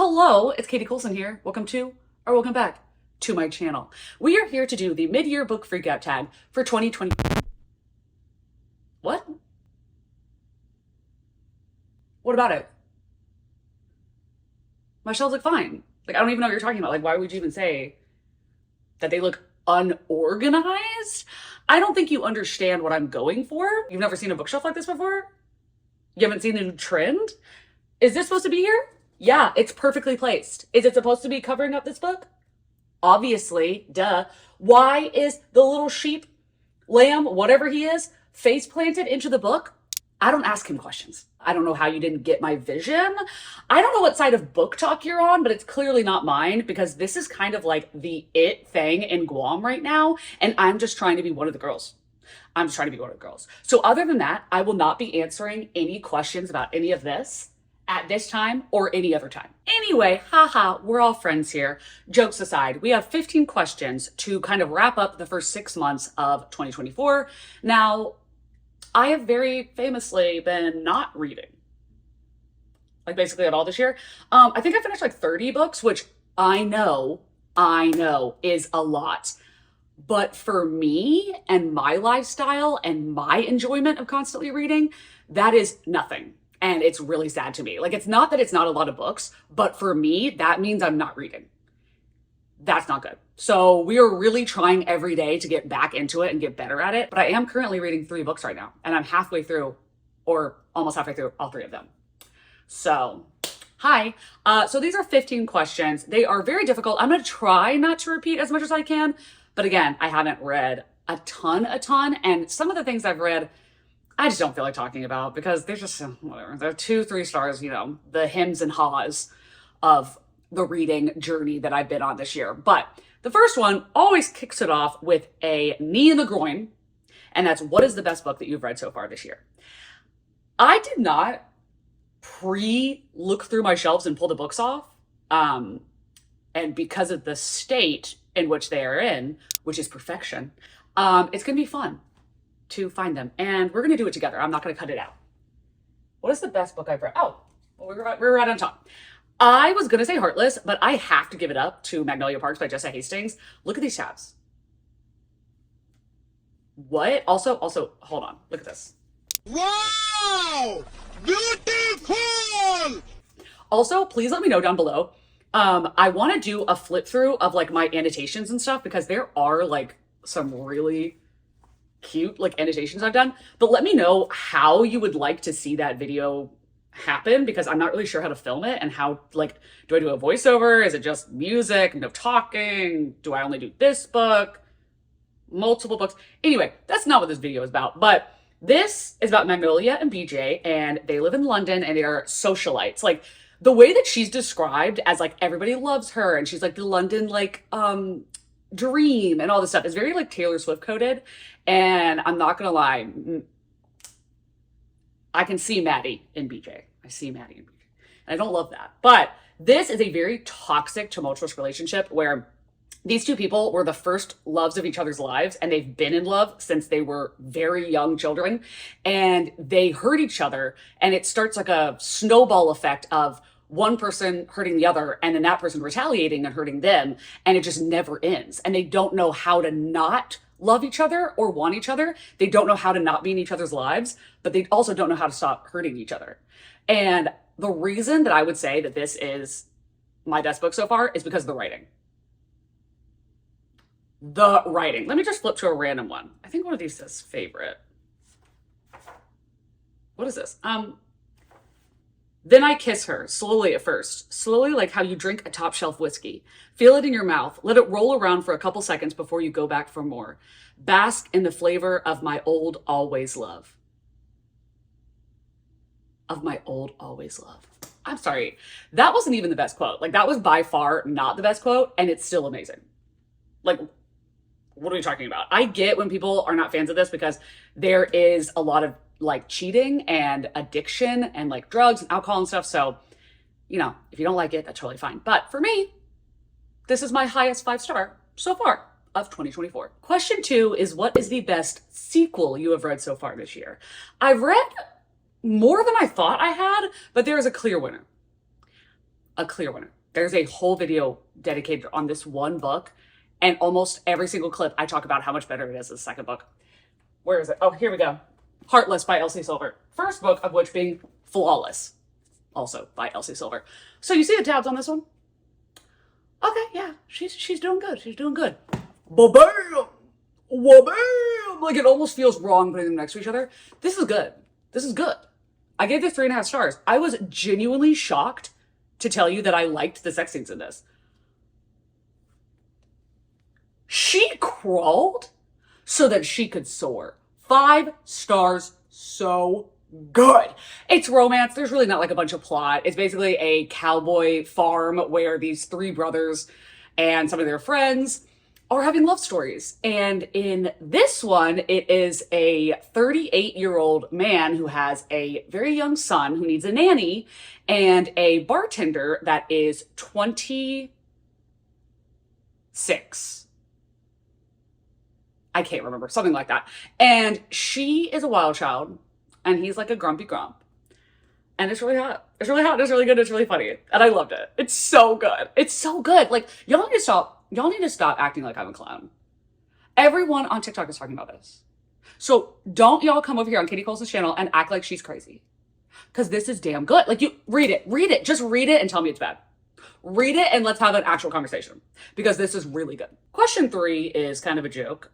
Hello, it's Katie Colson here. Welcome back to my channel. We are here to do the mid-year book freakout tag for 2020. What? What about it? My shelves look fine. Like, I don't even know what you're talking about. Like, why would you even say that they look unorganized? I don't think you understand what I'm going for. You've never seen a bookshelf like this before? You haven't seen the new trend? Is this supposed to be here? Yeah, it's perfectly placed. Is it supposed to be covering up this book? Obviously, duh. Why is the little sheep, lamb, whatever he is, face planted into the book? I don't ask him questions. I don't know how you didn't get my vision. I don't know what side of book talk you're on, but it's clearly not mine because this is kind of like the it thing in Guam right now. And I'm just trying to be one of the girls. I'm just trying to be one of the girls. So other than that, I will not be answering any questions about any of this at this time or any other time. Anyway, haha, we're all friends here. Jokes aside, we have 15 questions to kind of wrap up the first 6 months of 2024. Now, I have very famously been not reading, like basically at all this year. I think I finished like 30 books, which I know is a lot. But for me and my lifestyle and my enjoyment of constantly reading, that is nothing. And it's really sad to me. Like, it's not that it's not a lot of books, but for me, that means I'm not reading. That's not good. So we are really trying every day to get back into it and get better at it. But I am currently reading 3 books right now, and I'm halfway through, or almost halfway through, all 3 of them. So, hi. So these are 15 questions. They are very difficult. I'm going to try not to repeat as much as I can. But again, I haven't read a ton. And some of the things I've read, I just don't feel like talking about because they're just, whatever. They're 2-3 stars, you know, the hims and haws of the reading journey that I've been on this year. But the first one always kicks it off with a knee in the groin. And that's, what is the best book that you've read so far this year? I did not look through my shelves and pull the books off. And because of the state in which they are in, which is perfection, it's going to be fun to find them. And we're going to do it together. I'm not going to cut it out. What is the best book I've read? Oh, well, we're right on top. I was going to say Heartless, but I have to give it up to Magnolia Parks by Jessa Hastings. Look at these tabs. What? Also, hold on. Look at this. Wow! Beautiful! Also, please let me know down below. I want to do a flip through of like my annotations and stuff because there are like some really cute like annotations I've done, but let me know how you would like to see that video happen because I'm not really sure how to film it and how, like, do I do a voiceover? Is it just music, no talking? Do I only do this book? Multiple books? Anyway, that's not what this video is about, but this is about Magnolia and BJ, and they live in London and they are socialites. Like, the way that she's described as like everybody loves her and she's like the London like dream and all this stuff is very like Taylor Swift coded. And I'm not gonna lie, I can see Maddie in BJ. I see Maddie in BJ. And I don't love that. But this is a very toxic, tumultuous relationship where these two people were the first loves of each other's lives, and they've been in love since they were very young children, and they hurt each other, and it starts like a snowball effect of one person hurting the other, and then that person retaliating and hurting them, and it just never ends. And they don't know how to not love each other or want each other. They don't know how to not be in each other's lives, but they also don't know how to stop hurting each other. And the reason that I would say that this is my best book so far is because of the writing. The writing. Let me just flip to a random one. I think one of these says favorite. What is this? Then I kiss her, slowly at first. Slowly like how you drink a top shelf whiskey. Feel it in your mouth. Let it roll around for a couple seconds before you go back for more. Bask in the flavor of my old always love. Of my old always love. I'm sorry. That wasn't even the best quote. Like, that was by far not the best quote, and it's still amazing. Like, what are we talking about? I get when people are not fans of this because there is a lot of like cheating and addiction and like drugs and alcohol and stuff. So, you know, if you don't like it, that's totally fine. But for me, this is my highest 5-star so far of 2024. Question 2 is, what is the best sequel you have read so far this year? I've read more than I thought I had, but there is a clear winner. A clear winner. There's a whole video dedicated on this one book, and almost every single clip I talk about how much better it is than the second book. Where is it? Oh, here we go. Heartless by Elsie Silver. First book of which being Flawless, also by Elsie Silver. So you see the tabs on this one? Okay, yeah, she's doing good. She's doing good. Ba-bam! Wa-bam! Like, it almost feels wrong putting them next to each other. This is good. This is good. I gave this 3.5 stars. I was genuinely shocked to tell you that I liked the sex scenes in this. She crawled so that she could soar. 5 stars, so good. It's romance. There's really not like a bunch of plot. It's basically a cowboy farm where these 3 brothers and some of their friends are having love stories. And in this one, it is a 38-year-old man who has a very young son who needs a nanny and a bartender that is 26. I can't remember, something like that. And she is a wild child and he's like a grumpy grump. And it's really hot. It's really hot. It's really good. It's really funny. And I loved it. It's so good. It's so good. Like, y'all need to stop acting like I'm a clown. Everyone on TikTok is talking about this. So don't y'all come over here on Katie Colson's channel and act like she's crazy. Because this is damn good. Like, you read it. Just read it and tell me it's bad. Read it and let's have an actual conversation. Because this is really good. Question 3 is kind of a joke.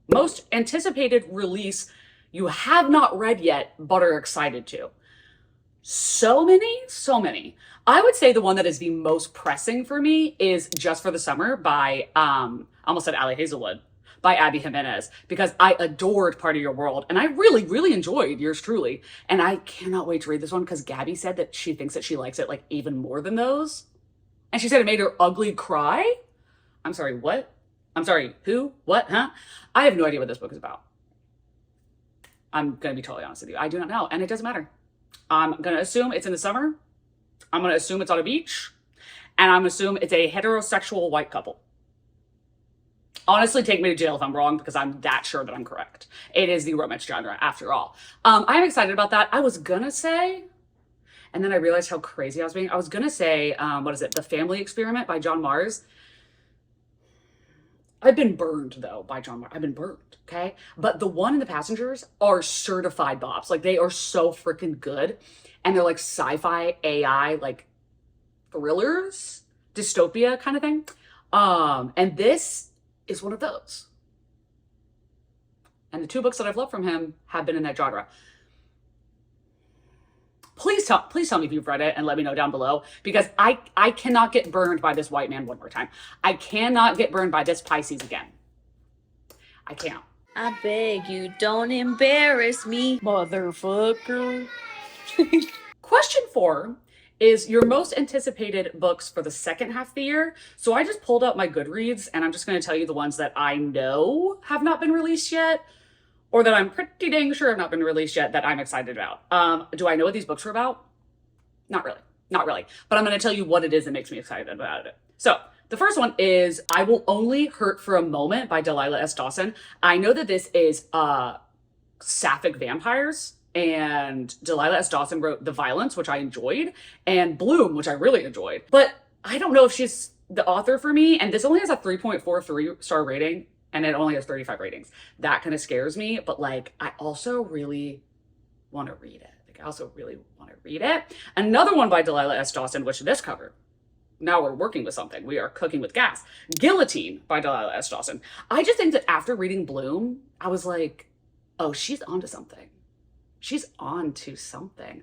Most anticipated release you have not read yet, but are excited to. So many. I would say the one that is the most pressing for me is Just for the Summer by, I almost said Allie Hazelwood, by Abby Jimenez, because I adored Part of Your World and I really, really enjoyed Yours Truly. And I cannot wait to read this one because Gabby said that she thinks that she likes it like even more than those. And she said it made her ugly cry. I'm sorry, what? I'm sorry, who? What? Huh? I have no idea what this book is about. I'm going to be totally honest with you. I do not know, and it doesn't matter. I'm going to assume it's in the summer. I'm going to assume it's on a beach. And I'm going to assume it's a heterosexual white couple. Honestly, take me to jail if I'm wrong because I'm that sure that I'm correct. It is the romance genre after all. I'm excited about that. I was going to say, and then I realized how crazy I was being. I was going to say, what is it? The Family Experiment by John Mars. I've been burned though by John Mars. I've been burned, okay? But the one in The Passengers are certified bops. Like, they are so freaking good. And they're like sci-fi AI, like thrillers, dystopia kind of thing. And this is one of those. And the 2 books that I've loved from him have been in that genre. Please tell me if you've read it and let me know down below, because I cannot get burned by this white man one more time. I cannot get burned by this Pisces again. I can't. I beg you, don't embarrass me, motherfucker. Question 4 is your most anticipated books for the second half of the year. So I just pulled up my Goodreads and I'm just going to tell you the ones that I know have not been released yet, or that I'm pretty dang sure have not been released yet that I'm excited about. Do I know what these books are about? Not really. But I'm going to tell you what it is that makes me excited about it. So the first one is I Will Only Hurt for a Moment by Delilah S. Dawson. I know that this is sapphic vampires, and Delilah S. Dawson wrote The Violence, which I enjoyed, and Bloom, which I really enjoyed. But I don't know if she's the author for me, and this only has a 3.43 star rating. And it only has 35 ratings. That kind of scares me, but like, I also really want to read it. Another one by Delilah S. Dawson, which this cover. Now we're working with something. We are cooking with gas. Guillotine by Delilah S. Dawson. I just think that after reading Bloom, I was like, oh, she's onto something.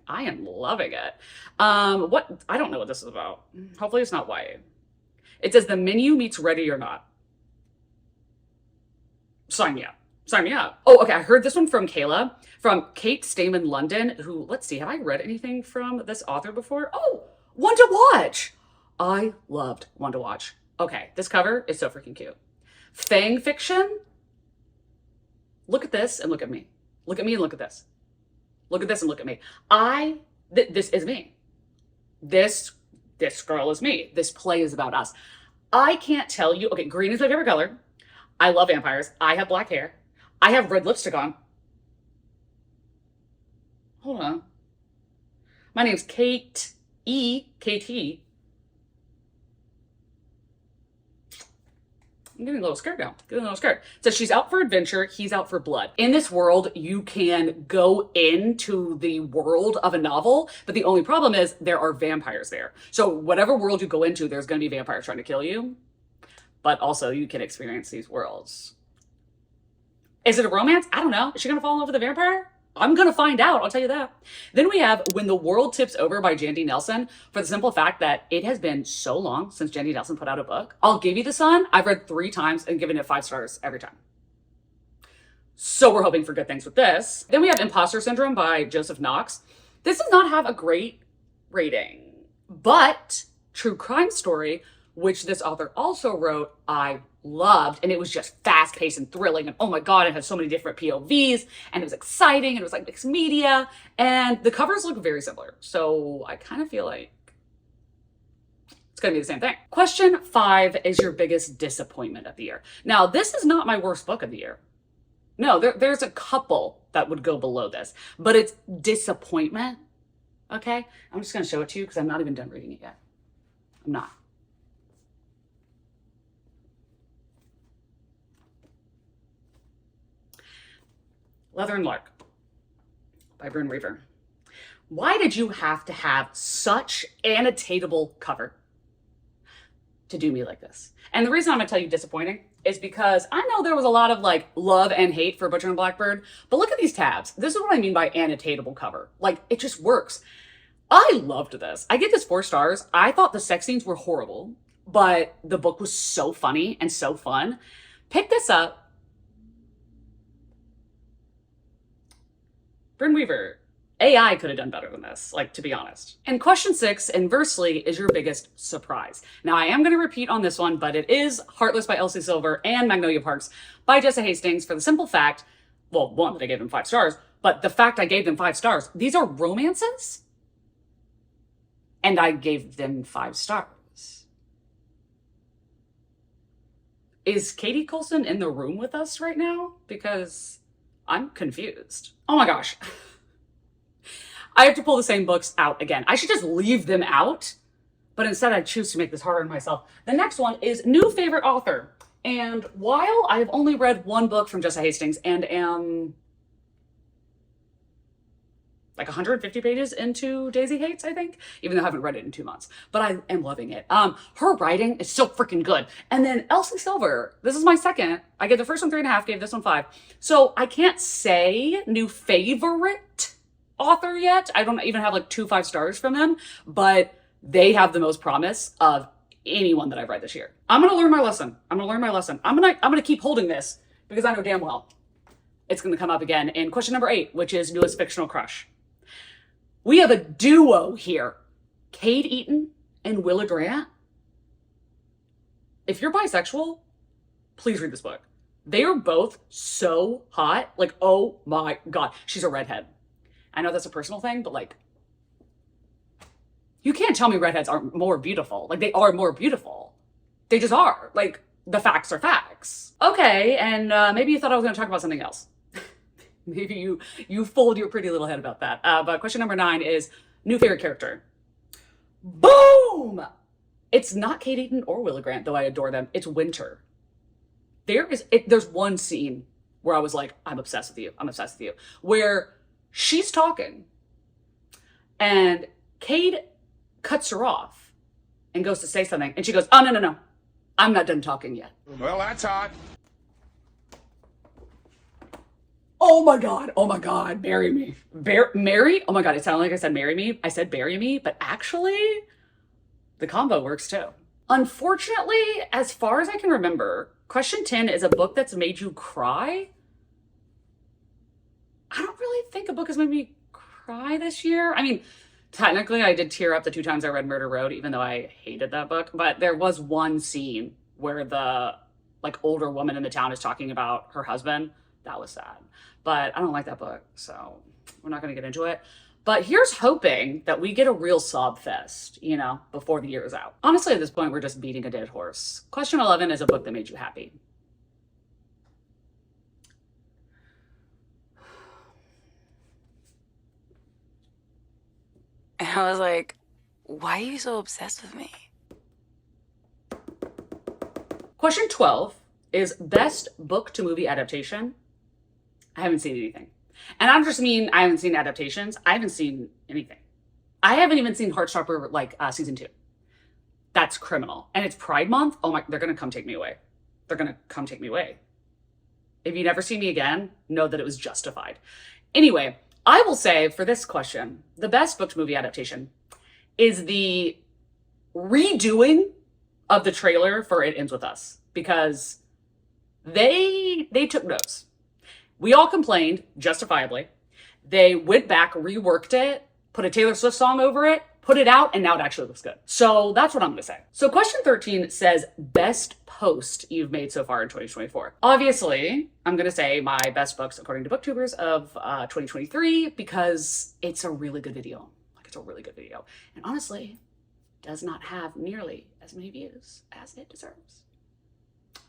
I am loving it. I don't know what this is about. Hopefully it's not YA. It says The Menu meets Ready or Not. Sign me up. Oh, okay. I heard this one from Kayla, from Kate Stamen London, who, let's see, have I read anything from this author before? Oh, One to Watch. I loved One to Watch. Okay, this cover is so freaking cute. Fang fiction. Look at this and look at me. Look at me and look at this. Look at this and look at me. This is me. This girl is me. This play is about us. I can't tell you. Okay, green is my favorite color. I love vampires. I have black hair. I have red lipstick on. Hold on. My name's KT. I'm getting a little scared now. Getting a little scared. So she's out for adventure. He's out for blood. In this world, you can go into the world of a novel, but the only problem is there are vampires there. So whatever world you go into, there's going to be vampires trying to kill you. But also you can experience these worlds. Is it a romance? I don't know. Is she going to fall in love with a vampire? I'm going to find out, I'll tell you that. Then we have When the World Tips Over by Jandy Nelson, for the simple fact that it has been so long since Jandy Nelson put out a book. I'll Give You the Sun, I've read 3 times and given it 5 stars every time. So we're hoping for good things with this. Then we have Imposter Syndrome by Joseph Knox. This does not have a great rating, but true crime story, which this author also wrote, I loved, and it was just fast-paced and thrilling, and oh my god, it had so many different POVs, and it was exciting, and it was like mixed media, and the covers look very similar, so I kind of feel like it's gonna be the same thing. Question 5 is your biggest disappointment of the year. Now, this is not my worst book of the year. No, there's a couple that would go below this, but it's disappointment, okay? I'm just gonna show it to you because I'm not even done reading it yet. I'm not. Leather and Lark by Bryn Weaver. Why did you have to have such annotatable cover to do me like this? And the reason I'm gonna tell you disappointing is because I know there was a lot of like love and hate for Butcher and Blackbird, but look at these tabs. This is what I mean by annotatable cover. Like, it just works. I loved this. I give this 4 stars. I thought the sex scenes were horrible, but the book was so funny and so fun. Pick this up. Bryn Weaver, AI could have done better than this, like, to be honest. And question 6, inversely, is your biggest surprise. Now, I am going to repeat on this one, but it is Heartless by Elsie Silver and Magnolia Parks by Jessa Hastings for the simple fact, well, one, that I gave them 5 stars, but the fact I gave them 5 stars, these are romances, and I gave them 5 stars. Is Katie Colson in the room with us right now? Because I'm confused. Oh my gosh. I have to pull the same books out again. I should just leave them out, but instead I choose to make this harder on myself. The next one is New Favorite Author. And while I have only read 1 book from Jessa Hastings and am like 150 pages into Daisy Hates, I think, even though I haven't read it in 2 months, but I am loving it. Her writing is so freaking good. And then Elsie Silver, this is my second. I gave the first one 3.5, gave this one 5. So I can't say new favorite author yet. I don't even have like 2 5 stars from them, but they have the most promise of anyone that I've read this year. I'm gonna learn my lesson. I'm gonna keep holding this because I know damn well it's gonna come up again in question number 8, which is newest fictional crush. We have a duo here. Cade Eaton and Willa Grant. If you're bisexual, please read this book. They are both so hot. Like, oh my God. She's a redhead. I know that's a personal thing, but like, you can't tell me redheads aren't more beautiful. Like, they are more beautiful. They just are. Like, the facts are facts. Okay, and maybe you thought I was gonna talk about something else. Maybe you fold your pretty little head about that. But question number 9 is new favorite character. Boom! It's not Cade Eaton or Willa Grant, though I adore them. It's Winter. There's one scene where I was like, I'm obsessed with you. I'm obsessed with you. Where she's talking and Cade cuts her off and goes to say something. And she goes, oh, no. I'm not done talking yet. Well, that's hot. Oh my God, marry me. Marry? Oh my God, it sounded like I said marry me. I said bury me, but actually, the combo works too. Unfortunately, as far as I can remember, question 10 is a book that's made you cry. I don't really think a book has made me cry this year. I mean, technically, I did tear up the 2 times I read Murder Road, even though I hated that book, but there was one scene where the like older woman in the town is talking about her husband. That was sad. But I don't like that book, so we're not going to get into it. But here's hoping that we get a real sob fest, you know, before the year is out. Honestly, at this point, we're just beating a dead horse. Question 11 is a book that made you happy. And I was like, why are you so obsessed with me? Question 12 is best book to movie adaptation. I haven't seen anything. And I don't just mean I haven't seen adaptations. I haven't seen anything. I haven't even seen Heartstopper like season 2. That's criminal. And it's Pride Month. Oh my, they're going to come take me away. They're going to come take me away. If you never see me again, know that it was justified. Anyway, I will say for this question, the best book to movie adaptation is the redoing of the trailer for It Ends With Us, because they took notes. We all complained, justifiably. They went back, reworked it, put a Taylor Swift song over it, put it out, and now it actually looks good. So that's what I'm gonna say. So question 13 says, best post you've made so far in 2024. Obviously, I'm gonna say my best books according to BookTubers of 2023, because it's a really good video. Like, it's a really good video. And honestly, does not have nearly as many views as it deserves,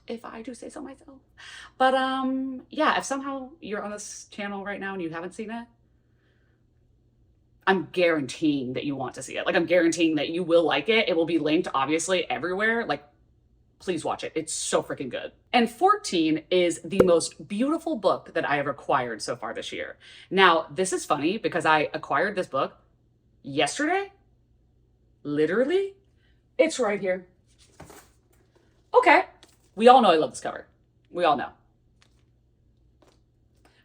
if I do say so myself. But yeah, if somehow you're on this channel right now and you haven't seen it, I'm guaranteeing that you want to see it. Like, I'm guaranteeing that you will like it. It will be linked, obviously, everywhere. Like, please watch it. It's so freaking good. And 14 is the most beautiful book that I have acquired so far this year. Now, this is funny because I acquired this book yesterday. Literally. It's right here. Okay. We all know I love this cover. We all know.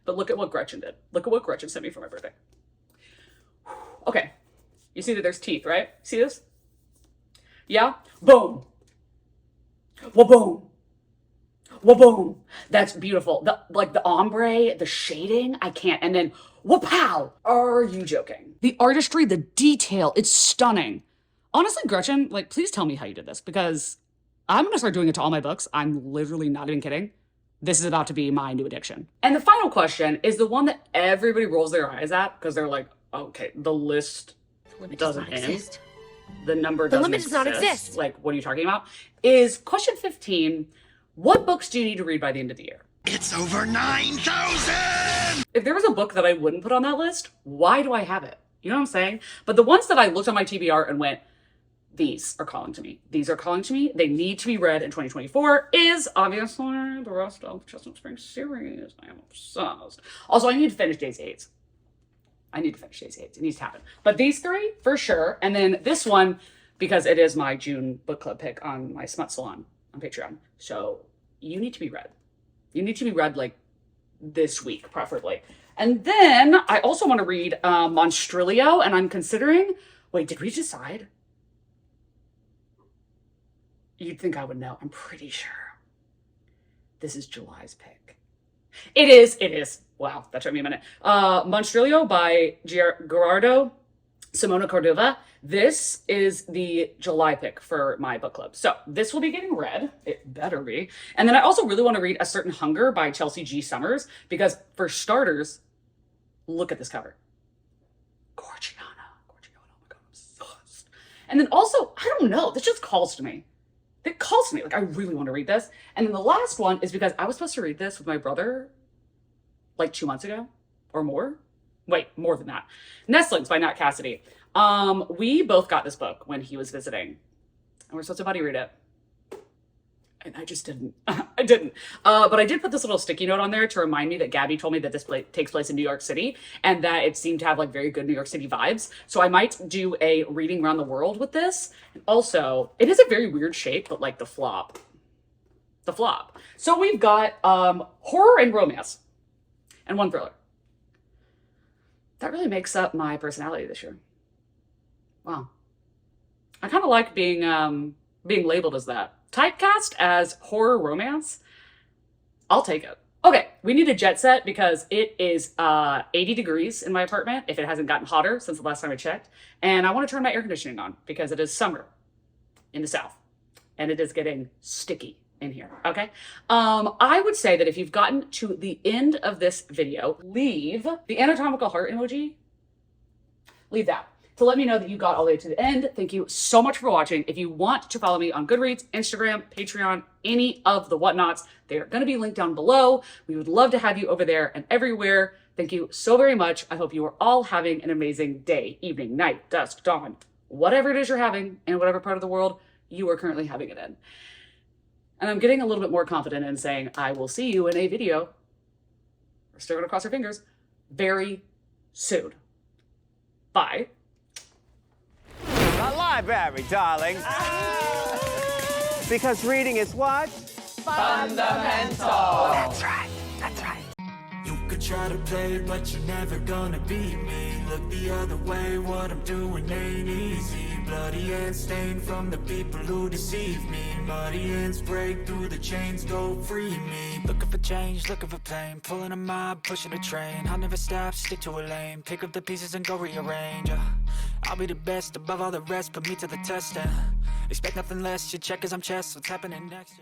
But look at what Gretchen did. Look at what Gretchen sent me for my birthday. Okay. You see that there's teeth, right? See this? Yeah? Boom. Wa-boom. Wa-boom. That's beautiful. The ombre, the shading, I can't. And then, wa-pow. Are you joking? The artistry, the detail, it's stunning. Honestly, Gretchen, like, please tell me how you did this, because I'm gonna start doing it to all my books. I'm literally not even kidding. This is about to be my new addiction. And the final question is the one that everybody rolls their eyes at, because they're like, okay, the list doesn't end. The number doesn't limit does not exist. Like, what are you talking about? Is question 15, what books do you need to read by the end of the year? It's over 9,000! If there was a book that I wouldn't put on that list, why do I have it? You know what I'm saying? But the ones that I looked on my TBR and went, these are calling to me. These are calling to me. They need to be read in 2024 is obviously the rest of the Chestnut Springs series. I am obsessed. Also, I need to finish Daisy Aids. I need to finish Daisy Aids. It needs to happen. But these three, for sure. And then this one, because it is my June book club pick on my Smut Salon on Patreon. So you need to be read. You need to be read like this week, preferably. And then I also want to read Monstrilio, and I'm considering, wait, did we decide? You'd think I would know. I'm pretty sure. This is July's pick. It is. Wow, that took me a minute. Monstrilio by Gerardo Simona Cordova. This is the July pick for my book club. So this will be getting read. It better be. And then I also really want to read A Certain Hunger by Chelsea G. Summers, because for starters, look at this cover. Gorgiana. Oh my God, I'm obsessed. And then also, I don't know, this just calls to me. It calls to me, like, I really want to read this. And then the last one is because I was supposed to read this with my brother like 2 months ago or more. Wait, more than that. Nestlings by Nat Cassidy. We both got this book when he was visiting, and we're supposed to buddy read it. And I just didn't. I didn't. But I did put this little sticky note on there to remind me that Gabby told me that this takes place in New York City and that it seemed to have like very good New York City vibes. So I might do a reading around the world with this. And also, it is a very weird shape, but like the flop. The flop. So we've got horror and romance and one thriller. That really makes up my personality this year. Wow. I kind of like being labeled as that. Typecast as horror romance, I'll take it. Okay, we need a jet set because it is 80 degrees in my apartment, if it hasn't gotten hotter since the last time I checked. And I want to turn my air conditioning on because it is summer in the South and it is getting sticky in here, okay? I would say that if you've gotten to the end of this video, leave the anatomical heart emoji. Leave that to let me know that you got all the way to the end. Thank you so much for watching. If you want to follow me on Goodreads, Instagram, Patreon, any of the whatnots, they're going to be linked down below. We would love to have you over there and everywhere. Thank you so very much. I hope you are all having an amazing day, evening, night, dusk, dawn, whatever it is you're having in whatever part of the world you are currently having it in. And I'm getting a little bit more confident in saying, I will see you in a video. We're still going to cross our fingers. Very soon. Bye. The library, darling. Because reading is what? Fundamental. That's right. That's right. You could try to play, but you're never gonna beat me. Look the other way, what I'm doing ain't easy. Bloody hands stained from the people who deceive me. Muddy hands break through the chains, go free me. Looking for change, looking for pain. Pulling a mob, pushing a train. I'll never stop, stick to a lane. Pick up the pieces and go rearrange. I'll be the best above all the rest, put me to the test. Expect nothing less, you check as I'm chess. What's happening next?